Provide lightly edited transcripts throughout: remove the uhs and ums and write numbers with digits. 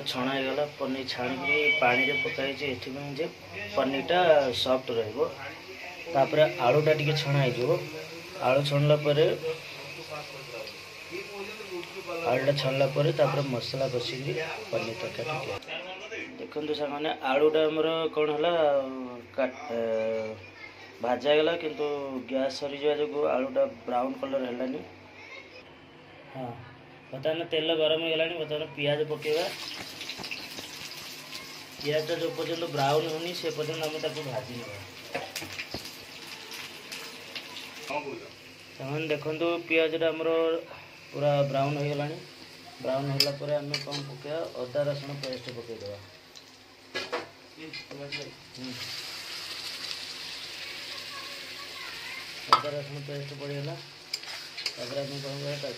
छणा गला पनीर छाणी पानी रे पकाई जे पनीरटा सॉफ्ट रहिबो। तापर आलूटा टिके छणा हो आलू छणला परे आलूटा छणला परे तापर मसला कसिक पनीर तरकारी देखो सामने आलूटा आमर कौन है भाजा गला किंतु गैस सरी जा जो आलूटा ब्राउन कलर है। हाँ बर्तमान तेल गरम हो गलानी बर्तमान पियाज पकेगा। पियाज जो पर्यंत ब्राउन होनी से पर्यंत आम ताको भाजी ना देखो पियाज आमर पूरा ब्राउन हो गलानी। ब्राउन होला परे आम कौन पकेगा अदा रसुण पेस्ट पकईदे। अदा रसुण पेस्ट पड़गला तापर आम कौन कर घाटा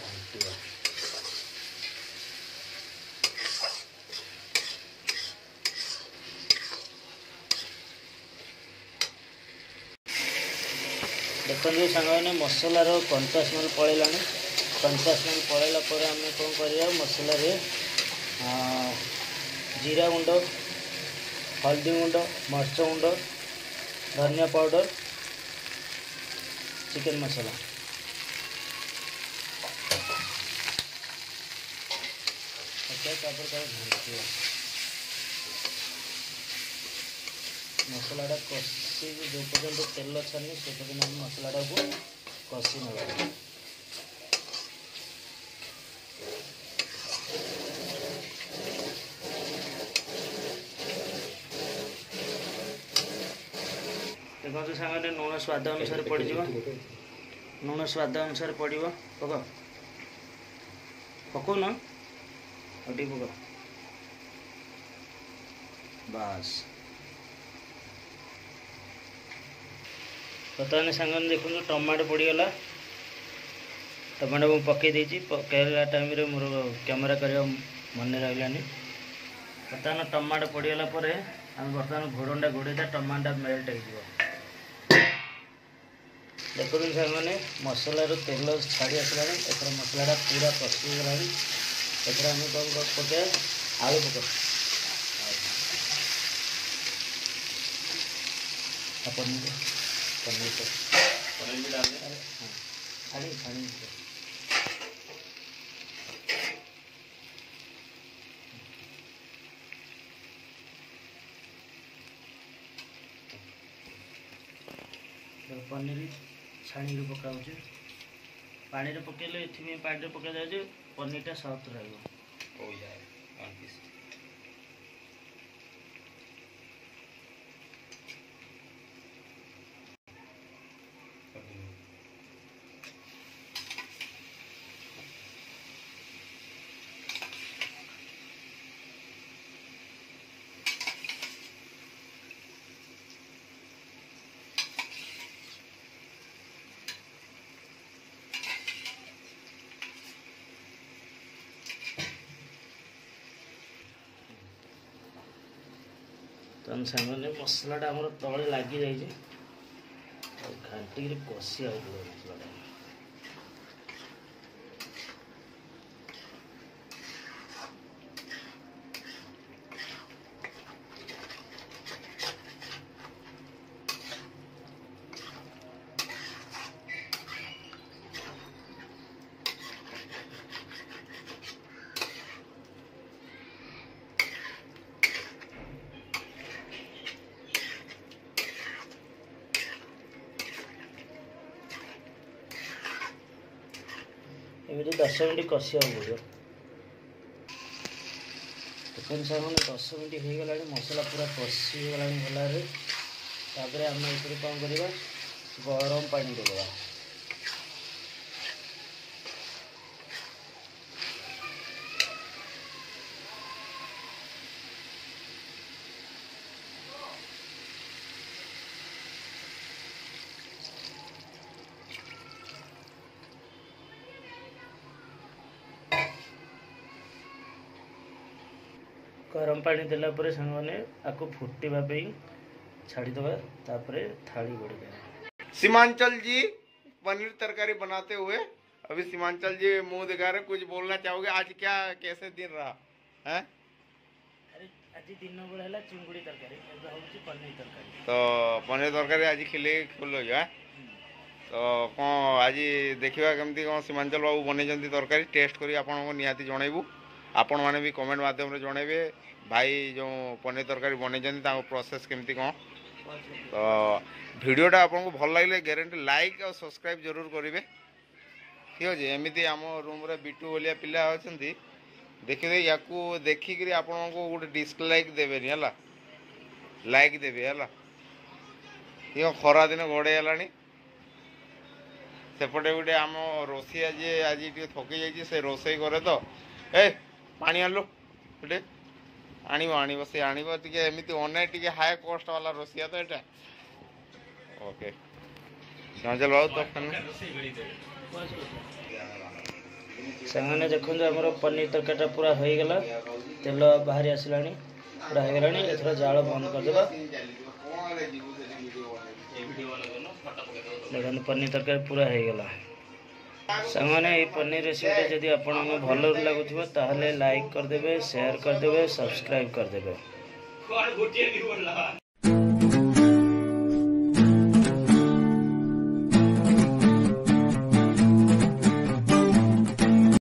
देखो सांग मैंने मसलार कंचा स्मेल पड़ेगा। कंचा स्मेल पड़ेगा पर आम कौन कर मसला जीरा गुंड हल्दी गुंड मर्च गुंड धनिया पाउडर चिकन मसला मसलाटा कषि जो पर्यंत तेल छानी से पर्यंत मसलाटा को कषि ना। देखो सामने लुण स्वाद अनुसार पड़ लुण स्वाद अनुसार पड़ो पक पकौ न अटी पक बास। बर्तमान सांग देखो टमाटो पड़गला। टमाटो मुझे पकई पकड़ा टाइम मोर कैमेरा कर मन रही। बर्तमान टमाटो पड़गला आम बर्तमान घोड़टा घोड़े टमाटा मेल्ट हो। देखो मैंने मसलार तेल छाड़ी आसला एथर मसलाटा पूरा कषिगला। एथर आम कौन पके आलू पक पनीर पनीर पनीर भी डाल हाँ छाड़ी छाड़ी पनीर छाणी पकाऊ पानी पकेले ये पानी पकई जाए पनीरटा सॉफ्ट रही। तो सामने मसलाटा आम तले लगी जाए घाटी कषि मसलाटा। एमती 10 मिनट कषिया पड़ो। देखो सामने 10 मिनट हो गला मसला पूरा कषिगला भलरे। तापर आम ये कौन करवा गरम पानी देवा। गरम पानी देला परे सांगने आपको फुटेवा छाड़ीदे तापर थाली बढ़िया। सीमांचल जी पनीर तरकारी बनाते हुए अभी सीमांचल जी मुंह दिखा रहे, कुछ बोलना चाहोगे? आज क्या कैसे दिन रहा है? आज दिन बेला है चिंगुड़ी तरकारी पनीर तरकारी तो पनीर तरकारी आज खिले खोल तो कौन आज देखा केमती कौन सीमांचल बाबू बन तरकारी टेस्ट करी आपको निहाती जनइबू आपण मैंने भी कमेंट माध्यम जनइबे भाई जो पनीर तरकारी बन प्रोसेस केमती कौन तो वीडियोटा आपको भल लगे ग्यारंटी लाइक और सब्सक्राइब जरूर करेंगे ठीक अच्छे एमती आम रूम रे बिटू भाया पिला अच्छा देखिए या देखिक आपन को गोटे डिसलाइक देवेनि है लाइक देवे है ये खरा दिन घोड़े है सेपटे गोटे आम रोसिया जी आज थकी जाइए से रोसई करे तो ए पानी आनलो गोटे आण से आमती अने हाई कस्ट वाला रोसिया तो यहाँ ओके चल बाबू तो सामने देखो आमर पनीर तरकारी पूरा हो गला तेल बाहरी आसला पूरा हो गला एथर जाल बंद करदेबा देखो पनीर तरकारी पूरा हो गला सामने ये पनीर रेसिपी जदि आपको भल लगुव ताहले लाइक करदेबे शेयर करदेबे सब्सक्राइब करदेबे।